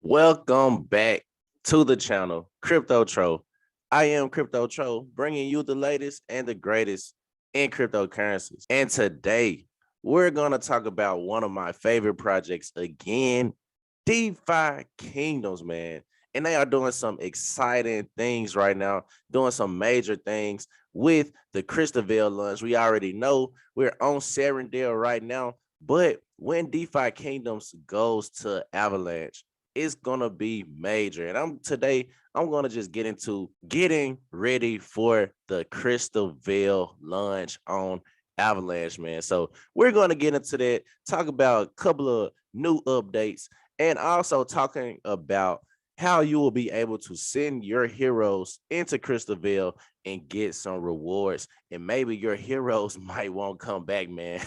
Welcome back to the channel, Crypto Tro. I am Crypto Tro, bringing you the latest and the greatest in cryptocurrencies. And today, we're going to talk about one of my favorite projects again, Defi Kingdoms, man. And they are doing some exciting things right now, doing some major things with the crystalvale launch. We already know we're on Serendale right now, but when Defi Kingdoms goes to Avalanche, it's gonna be major. And I'm gonna just get into getting ready for the Crystal Veil launch on Avalanche, man. So we're gonna get into that, talk about a couple of new updates, and also talking about how you will be able to send your heroes into Crystal Veil and get some rewards. And maybe your heroes might won't come back, man.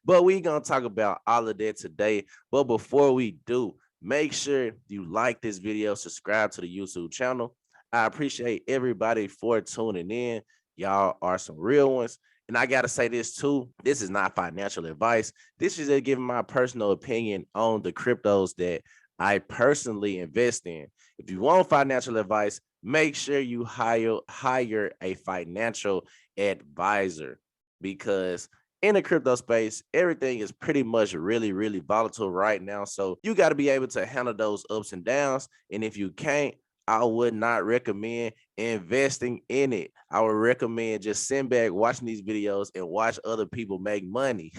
But we're gonna talk about all of that today. But before we do, make sure you like this video, subscribe to the YouTube channel. I appreciate everybody for tuning in. Y'all are some real ones. And I got to say this too. This is not financial advice. This is just giving my personal opinion on the cryptos that I personally invest in. If you want financial advice, make sure you hire a financial advisor, because in the crypto space, everything is pretty much really volatile right now. So you got to be able to handle those ups and downs. And if you can't, I would not recommend investing in it. I would recommend just sitting back, watching these videos, and watch other people make money.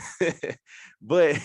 but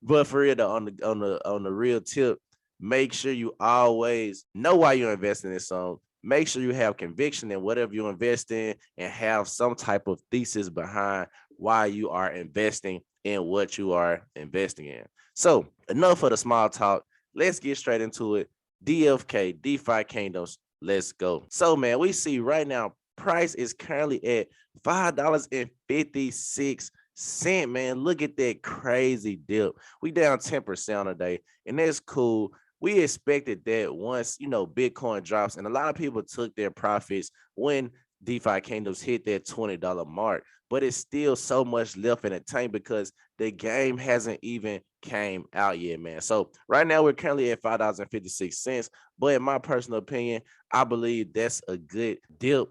but for real though, on the real tip, make sure you always know why you're investing in something. Make sure you have conviction in whatever you invest in and have some type of thesis behind why you are investing in what you are investing in. So enough of the small talk. Let's get straight into it. DFK, DeFi Kingdoms, let's go. So man, we see right now price is currently at $5.56. Man, look at that crazy dip. We down 10% on a day, and that's cool. We expected that once Bitcoin drops, and a lot of people took their profits when DeFi Kingdoms hit that $20 mark, but it's still so much left in the tank because the game hasn't even came out yet, man. So right now we're currently at $5.56, but in my personal opinion, I believe that's a good dip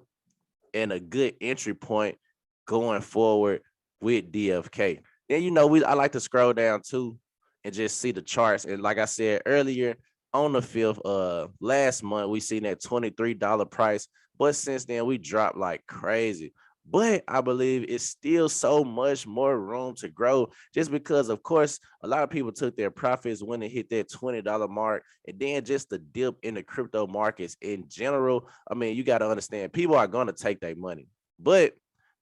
and a good entry point going forward with DFK. Then I like to scroll down too and just see the charts. And like I said earlier, on the 5th last month, we seen that $23 price, but since then we dropped like crazy. But I believe it's still so much more room to grow, just because, of course, a lot of people took their profits when it hit that $20 mark. And then just the dip in the crypto markets in general. I mean, you got to understand, people are going to take their money, but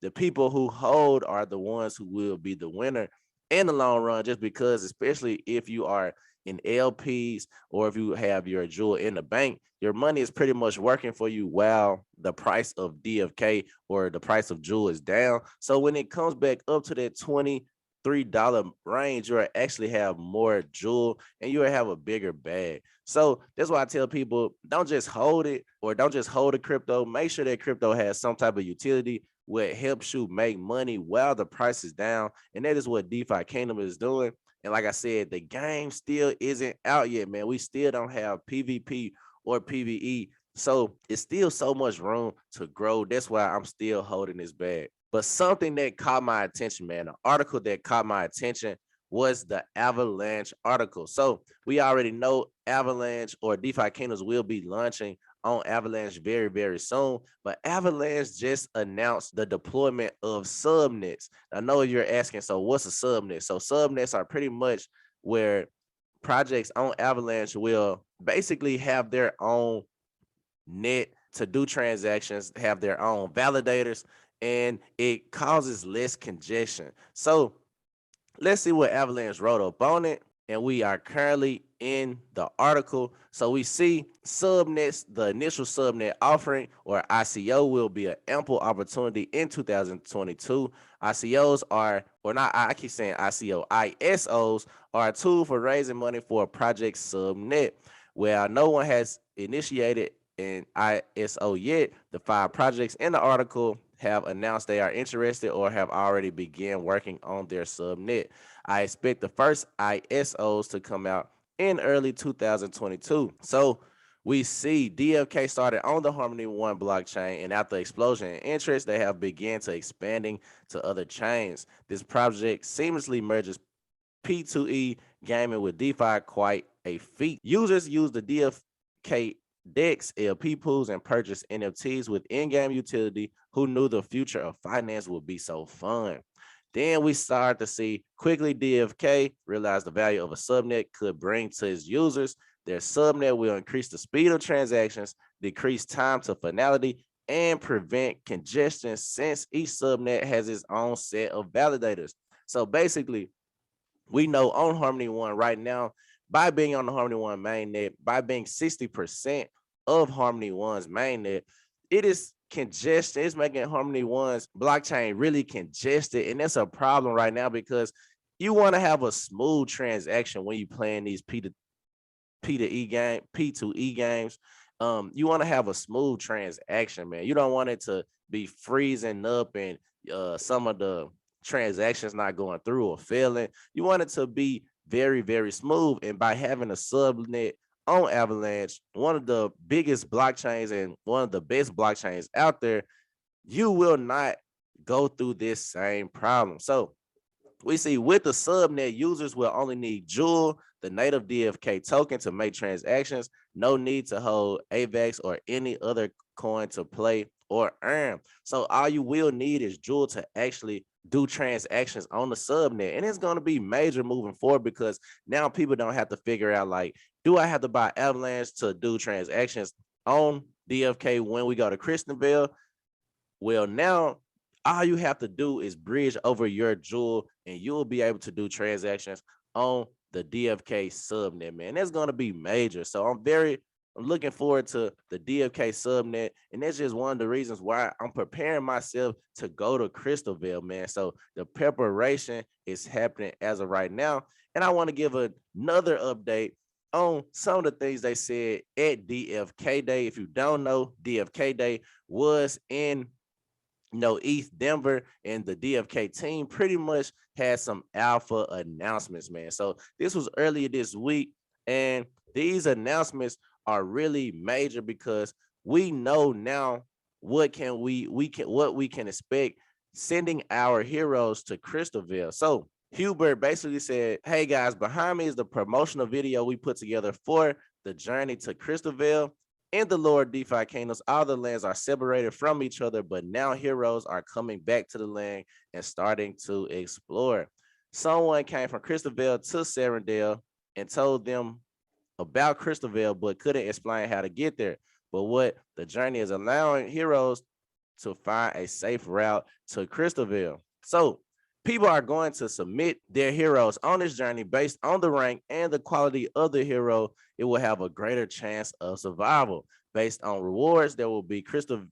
the people who hold are the ones who will be the winner in the long run, just because, especially if you are in LPs or if you have your jewel in the bank, your money is pretty much working for you while the price of DFK or the price of jewel is down. So when it comes back up to that $23 range, you'll actually have more jewel and you'll have a bigger bag. So that's why I tell people, don't just hold it, or don't just hold a crypto. Make sure that crypto has some type of utility where it helps you make money while the price is down. And that is what DeFi Kingdom is doing. And like I said, the game still isn't out yet, man. We still don't have PvP or PvE. So it's still so much room to grow. That's why I'm still holding this bag. But something that caught my attention, man, an article that caught my attention was the Avalanche article. So we already know Avalanche or DeFi Kingdoms will be launching on Avalanche very soon. But Avalanche just announced the deployment of subnets. I know you're asking, so what's a subnet? So subnets are pretty much where projects on Avalanche will basically have their own net to do transactions, have their own validators, and it causes less congestion. So let's see what Avalanche wrote up on it. And we are currently in the article. So we see subnets, the initial subnet offering or ICO will be an ample opportunity in 2022. ICOs are, or not, I keep saying ICO, ISOs are a tool for raising money for a project subnet. Where no one has initiated an ISO yet, the 5 projects in the article have announced they are interested or have already began working on their subnet. I expect the first ISOs to come out in early 2022. So we see DFK started on the Harmony One blockchain, and after explosion in interest, they have began to expanding to other chains. This project seamlessly merges P2E gaming with DeFi, quite a feat. Users use the DFK DEX, LP pools, and purchase NFTs with in-game utility. Who knew the future of finance would be so fun? Then we start to see quickly DFK realize the value of a subnet could bring to its users. Their subnet will increase the speed of transactions, decrease time to finality, and prevent congestion since each subnet has its own set of validators. So basically, we know on Harmony One right now, by being on the Harmony One mainnet, by being 60% of Harmony One's mainnet, it is congested. It's making Harmony One's blockchain really congested. And that's a problem right now because you want to have a smooth transaction when you playing these P2E games. You want to have a smooth transaction, man. You don't want it to be freezing up and some of the transactions not going through or failing. You want it to be very, very smooth. And by having a subnet on Avalanche, one of the biggest blockchains and one of the best blockchains out there, you will not go through this same problem. So we see with the subnet, users will only need Jewel, the native DFK token, to make transactions. No need to hold Avax or any other coin to play or earn. So all you will need is Jewel to actually do transactions on the subnet. And it's going to be major moving forward because now people don't have to figure out, like, do I have to buy Avalanche to do transactions on DFK when we go to crystalvale? Well, now all you have to do is bridge over your Jewel and you'll be able to do transactions on the DFK subnet, man. That's going to be major. So I'm looking forward to the DFK subnet. And that's just one of the reasons why I'm preparing myself to go to crystalvale, man. So the preparation is happening as of right now. And I want to give another update on some of the things they said at DFK Day. If you don't know, DFK Day was in East Denver, and the DFK team pretty much had some alpha announcements, man. So this was earlier this week, and these announcements are really major because we know now what we can expect sending our heroes to crystalvale. So Hubert basically said, hey guys, behind me is the promotional video we put together for the journey to crystalvale. In the lower DeFi Kingdoms, all the lands are separated from each other, but now heroes are coming back to the land and starting to explore. Someone came from crystalvale to Serendale and told them about crystalvale, but couldn't explain how to get there. But what the journey is allowing heroes to find a safe route to crystalvale. So people are going to submit their heroes on this journey based on the rank and the quality of the hero. It will have a greater chance of survival. Based on rewards, there will be crystal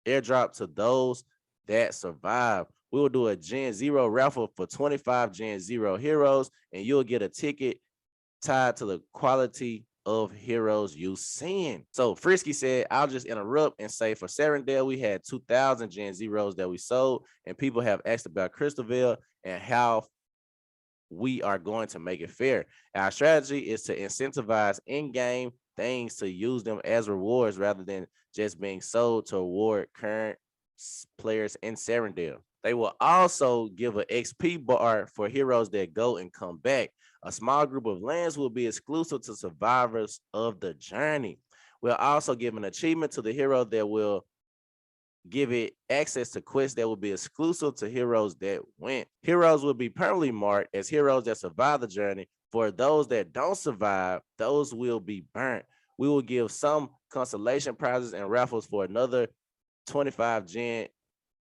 airdrop to those that survive. We will do a Gen 0 raffle for 25 Gen 0 heroes, and you'll get a ticket tied to the quality of heroes you send. So Frisky said, I'll just interrupt and say for Serendale, we had 2,000 Gen Zeros that we sold, and people have asked about crystalvale and how we are going to make it fair. Our strategy is to incentivize in-game things to use them as rewards rather than just being sold to reward current players in Serendale. They will also give an XP bar for heroes that go and come back. A small group of lands will be exclusive to survivors of the journey. We'll also give an achievement to the hero that will give it access to quests that will be exclusive to heroes that went. Heroes will be permanently marked as heroes that survive the journey. For those that don't survive, those will be burnt. We will give some consolation prizes and raffles for another 25 Gen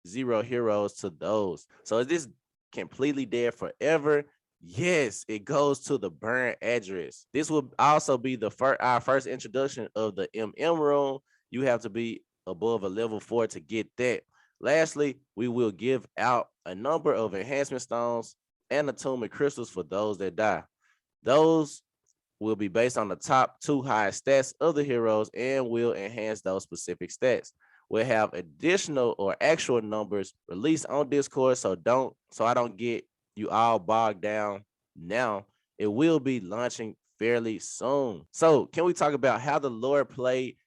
0 heroes to those. So is this completely dead forever? Yes, it goes to the burn address. This will also be our first introduction of the MM room. You have to be above a level 4 to get that. Lastly, we will give out a number of enhancement stones and atomic crystals for those that die. Those will be based on the top 2 highest stats of the heroes and will enhance those specific stats. We'll have additional or actual numbers released on Discord, so I don't get you all bogged down now. It will be launching fairly soon. So can we talk about how the lore played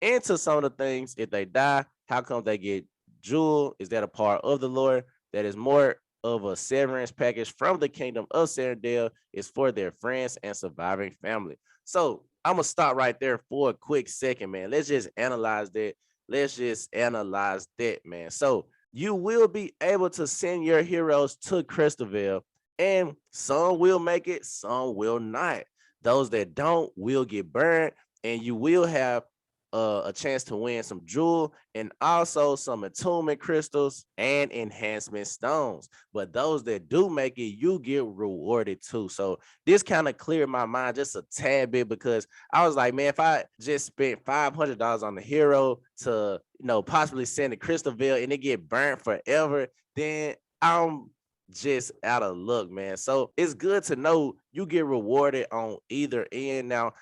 into some of the things? If they die, how come they get jewel? Is that a part of the lore that is more of a severance package from the kingdom of Serendale? Is for their friends and surviving family? So I'm gonna stop right there for a quick second, man. Let's just analyze that. Let's just analyze that, man. So you will be able to send your heroes to crystalvale, and some will make it, some will not. Those that don't will get burned, and you will have a chance to win some jewel and also some attunement crystals and enhancement stones. But those that do make it, you get rewarded too. So this kind of cleared my mind just a tad bit, because I was like, man, if I just spent $500 on the hero to, possibly send a crystalvale and it get burnt forever, then I'm just out of luck, man. So it's good to know you get rewarded on either end. Now,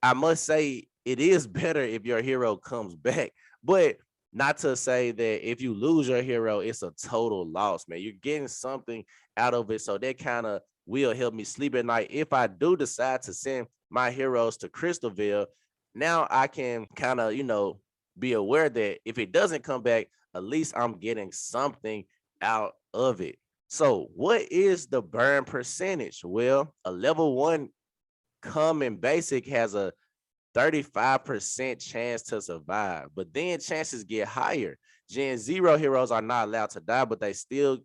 I must say it is better if your hero comes back, but not to say that if you lose your hero, it's a total loss, man. You're getting something out of it. So that kind of will help me sleep at night. If I do decide to send my heroes to crystalvale, now I can kind of, be aware that if it doesn't come back, at least I'm getting something out of it. So what is the burn percentage? Well, a level 1 common basic has a 35% chance to survive, but then chances get higher. Gen 0 heroes are not allowed to die, but they still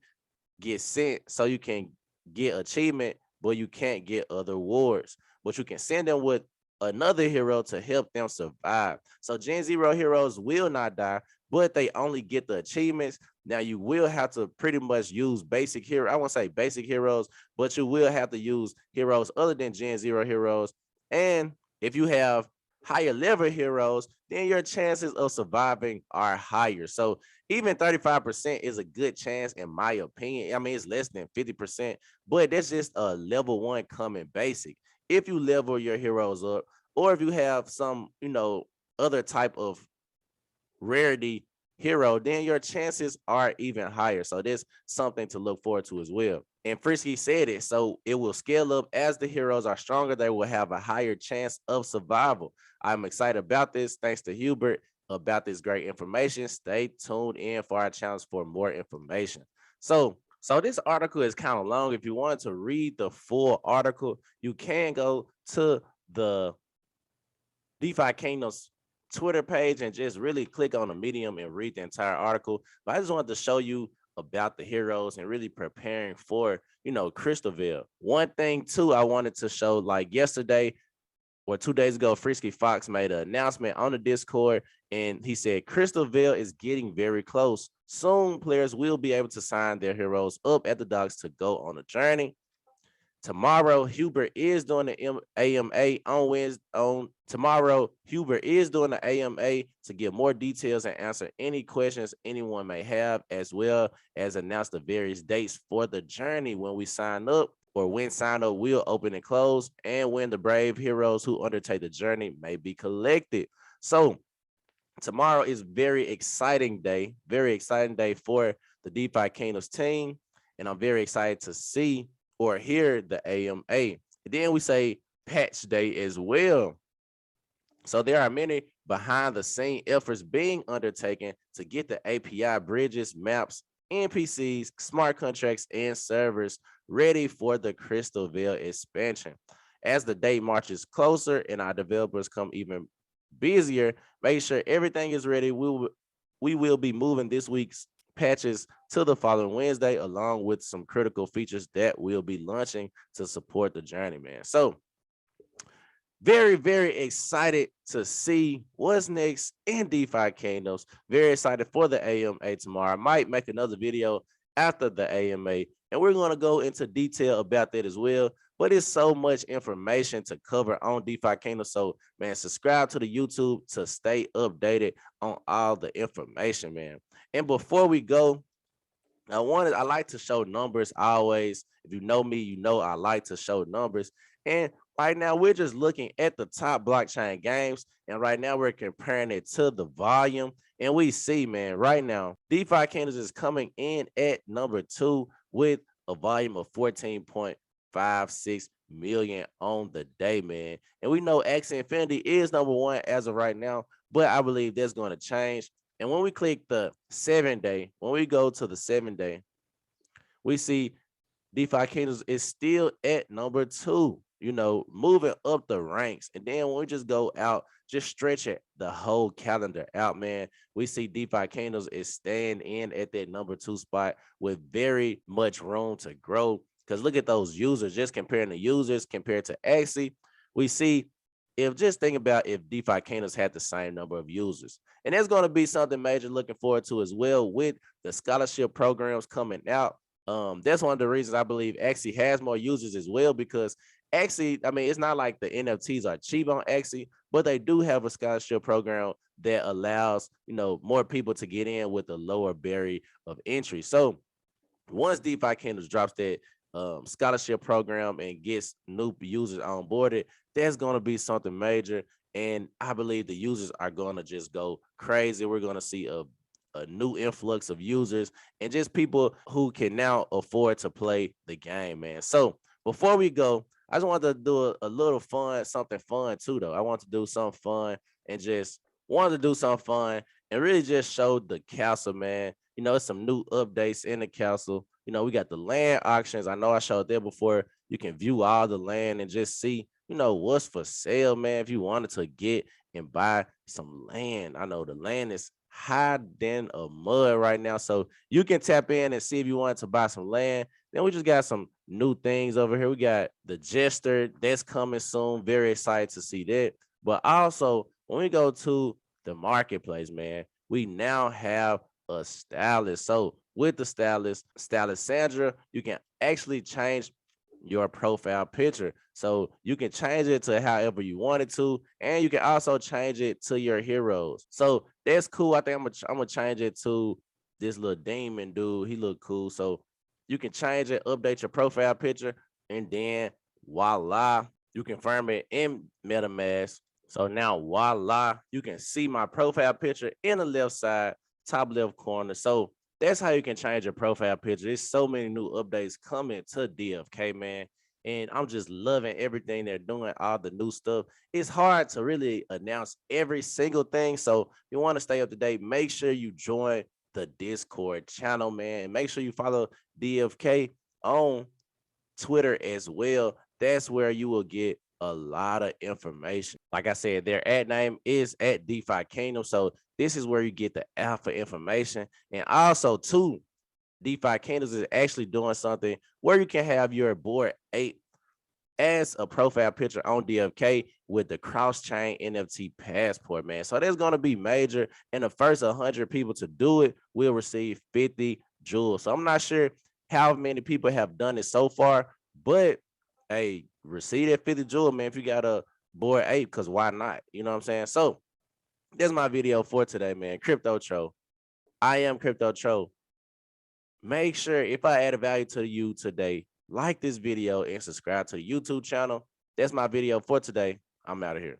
get sent, so you can get achievement, but you can't get other wards. But you can send them with another hero to help them survive. So Gen 0 heroes will not die, but they only get the achievements. Now you will have to pretty much use basic hero. I won't say basic heroes, but you will have to use heroes other than Gen 0 heroes. And if you have higher level heroes, then your chances of surviving are higher. So even 35% is a good chance, in my opinion. I mean, it's less than 50%, but that's just a level 1 common basic. If you level your heroes up, or if you have some, other type of rarity hero, then your chances are even higher. So there's something to look forward to as well. And Frisky said it, so it will scale up as the heroes are stronger. They will have a higher chance of survival. I'm excited about this. Thanks to Hubert about this great information. Stay tuned in for our channels for more information. So this article is kind of long. If you want to read the full article, you can go to the Defi Kingdoms Twitter page and just really click on the Medium and read the entire article. But I just wanted to show you about the heroes and really preparing for, crystalvale. One thing too, I wanted to show, like yesterday or 2 days ago, Frisky Fox made an announcement on the Discord, and he said crystalvale is getting very close. Soon players will be able to sign their heroes up at the docks to go on a journey. Tomorrow, Hubert is doing the AMA on Wednesday. Tomorrow, Hubert is doing the AMA to give more details and answer any questions anyone may have, as well as announce the various dates for the journey when we sign up, or when sign up will open and close, and when the brave heroes who undertake the journey may be collected. So tomorrow is very exciting day for the DeFi Kingdoms team, and I'm very excited to see or hear the AMA. And then we say patch day as well. So there are many behind the scene efforts being undertaken to get the API bridges, maps, NPCs, smart contracts, and servers ready for the crystalvale expansion. As the day marches closer and our developers come even busier, make sure everything is ready. We will be moving this week's patches to the following Wednesday, along with some critical features that will be launching to support the journey, man. So very, very excited to see what's next in DeFi Kingdoms. Very excited for the AMA tomorrow. I might make another video after the AMA, and we're going to go into detail about that as well. But it's so much information to cover on DeFi Kingdoms. So, man, subscribe to the YouTube to stay updated on all the information, man. And before we go, I like to show numbers always. If you know me, you know I like to show numbers. And right now we're just looking at the top blockchain games, and right now we're comparing it to the volume. And we see, man, right now DeFi Kingdoms is coming in at number 2 with a volume of 14.56 million on the day, man. And we know Axie Infinity is number one as of right now, but I believe that's going to change. And when we click the 7 day, when we go to the 7 day, we see DeFi Kingdoms is still at number two, moving up the ranks. And then when we just go out, just stretch it the whole calendar out, man, we see DeFi Kingdoms is staying in at that number two spot with very much room to grow. Because look at those users, just comparing the users compared to Axie, we see if just think about if DeFi Kingdoms had the same number of users. And there's going to be something major looking forward to as well with the scholarship programs coming out. That's one of the reasons I believe Axie has more users as well, because Axie, I mean, it's not like the NFTs are cheap on Axie, but they do have a scholarship program that allows, more people to get in with a lower barrier of entry. So once DeFi Kingdoms drops that scholarship program and gets new users onboarded, there's going to be something major. And I believe the users are going to just go crazy. We're going to see a new influx of users and just people who can now afford to play the game, man. So before we go, I just wanted to do a little fun, something fun too, though. I want to do something fun and just wanted to do something fun and really just show the castle, man. It's some new updates in the castle. We got the land auctions. I know I showed there before. You can view all the land and just see, what's for sale, man. If you wanted to get and buy some land, I know the land is high than a mud right now. So you can tap in and see if you want to buy some land. Then we just got some new things over here. We got the Jester that's coming soon. Very excited to see that. But also, when we go to the marketplace, man, we now have a stylist. So with the stylist Sandra, you can actually change your profile picture. So you can change it to however you want it to, and you can also change it to your heroes. So that's cool. I think I'm gonna change it to this little demon dude. He look cool. So you can change it, update your profile picture, and then voila, you confirm it in MetaMask. So now voila, you can see my profile picture in the left side, top left corner. So that's how you can change your profile picture. There's so many new updates coming to DFK, man. And I'm just loving everything they're doing, all the new stuff. It's hard to really announce every single thing. So if you want to stay up to date, make sure you join the Discord channel, man. And make sure you follow DFK on Twitter as well. That's where you will get a lot of information. Like I said, their ad name is at DeFi Kingdom. So this is where you get the alpha information. And also, too, DeFi Kingdoms is actually doing something where you can have your Bored Ape as a profile picture on DFK with the cross-chain NFT passport, man. So there's going to be major, and the first 100 people to do it will receive 50 jewels. So I'm not sure how many people have done it so far, but hey, receive that 50 jewel, man, if you got a Bored Ape, because why not? You know what I'm saying? So that's my video for today, man. Crypto Tro. I am Crypto Tro. Make sure if I added value to you today, like this video and subscribe to the YouTube channel. That's my video for today. I'm out of here.